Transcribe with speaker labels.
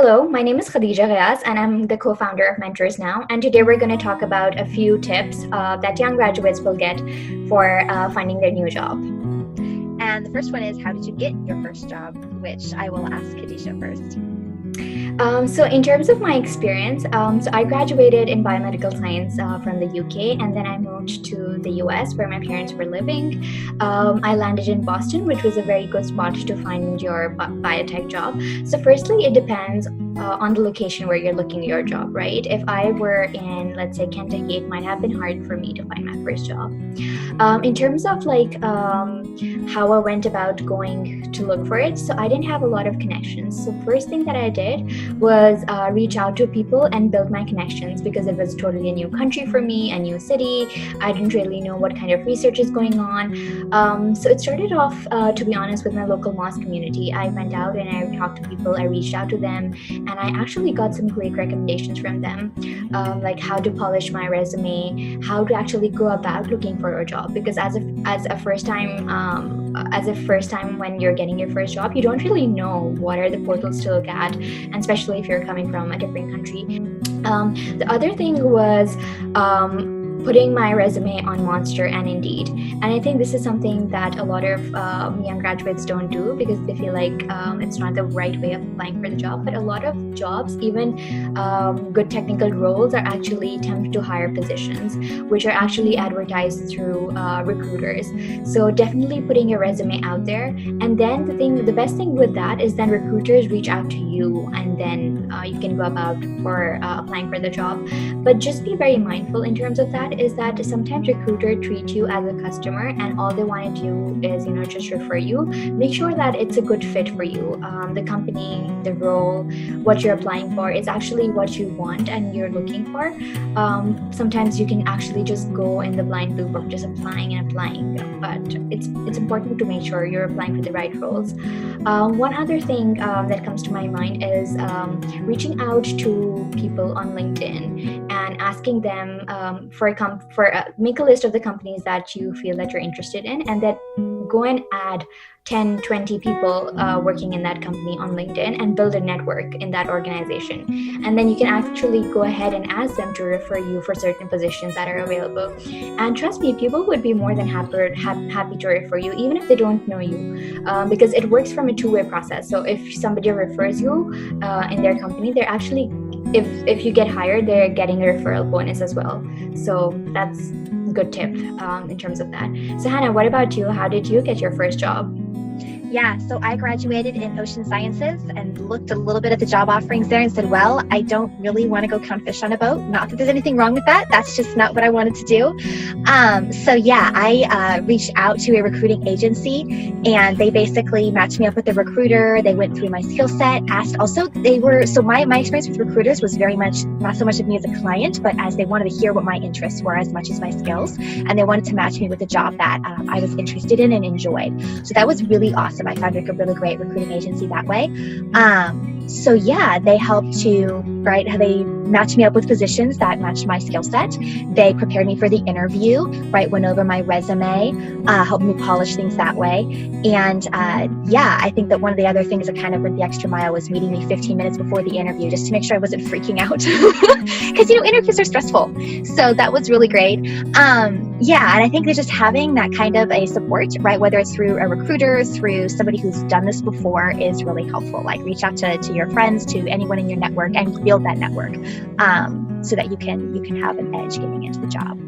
Speaker 1: Hello, my name is Khadija Ghias, and I'm the co-founder of Mentors Now. And today we're going to talk about a few tips that young graduates will get for finding their new job.
Speaker 2: And the first one is, how did you get your first job? Which I will ask Khadija first.
Speaker 1: So in terms of my experience, so I graduated in biomedical science from the UK, and then I moved to the US where my parents were living. I landed in Boston, which was a very good spot to find your biotech job. So firstly, it depends on the location where you're looking at your job, right? If I were in, let's say, Kentucky, it might have been hard for me to find my first job. In terms of how I went about going to look for it, so I didn't have a lot of connections. So first thing that I did was reach out to people and build my connections, because it was totally a new country for me, a new city. I didn't really know what kind of research is going on. So it started off, to be honest, with my local Moss community. I went out and I talked to people, I reached out to them, and I actually got some great recommendations from them, like how to polish my resume, how to actually go about looking for a job. Because as a first time when you're getting your first job, you don't really know what are the portals to look at, and especially if you're coming from a different country. The other thing was putting my resume on Monster and Indeed. And I think this is something that a lot of young graduates don't do, because they feel like it's not the right way of applying for the job. But a lot of jobs, even good technical roles, are actually temp to hire positions, which are actually advertised through recruiters. So definitely putting your resume out there. And then the best thing with that is then recruiters reach out to you, and then you can go about for applying for the job. But just be very mindful in terms of that, is that sometimes recruiter treat you as a customer, and all they want to do is just refer you. Make sure that it's a good fit for you. The company, the role, what you're applying for is actually what you want and you're looking for. Sometimes you can actually just go in the blind loop of just applying, but it's important to make sure you're applying for the right roles. One other thing that comes to my mind is reaching out to people on LinkedIn and asking them make a list of the companies that you feel that you're interested in, and then go and add 10, 20 people working in that company on LinkedIn, and build a network in that organization. And then you can actually go ahead and ask them to refer you for certain positions that are available. And trust me, people would be more than happy to refer you, even if they don't know you, because it works from a two-way process. So if somebody refers you in their company, they're actually, if you get hired, they're getting a referral bonus as well. So that's a good tip in terms of that. So Hannah, what about you? How did you get your first job?
Speaker 2: Yeah, so I graduated in ocean sciences and looked a little bit at the job offerings there and said, well, I don't really want to go count fish on a boat. Not that there's anything wrong with that. That's just not what I wanted to do. I reached out to a recruiting agency, and they basically matched me up with a recruiter. They went through my skill set, asked also, my experience with recruiters was very much, not so much of me as a client, but as they wanted to hear what my interests were as much as my skills. And they wanted to match me with a job that I was interested in and enjoyed. So that was really awesome. I found a really great recruiting agency that way. They helped to, they matched me up with positions that matched my skill set. They prepared me for the interview, went over my resume, helped me polish things that way. And I think that one of the other things that kind of went the extra mile was meeting me 15 minutes before the interview, just to make sure I wasn't freaking out. Because, interviews are stressful. So that was really great. And I think that just having that kind of a support, whether it's through a recruiter, through somebody who's done this before, is really helpful. Like, reach out to your friends, to anyone in your network, and build that network so that you can have an edge getting into the job.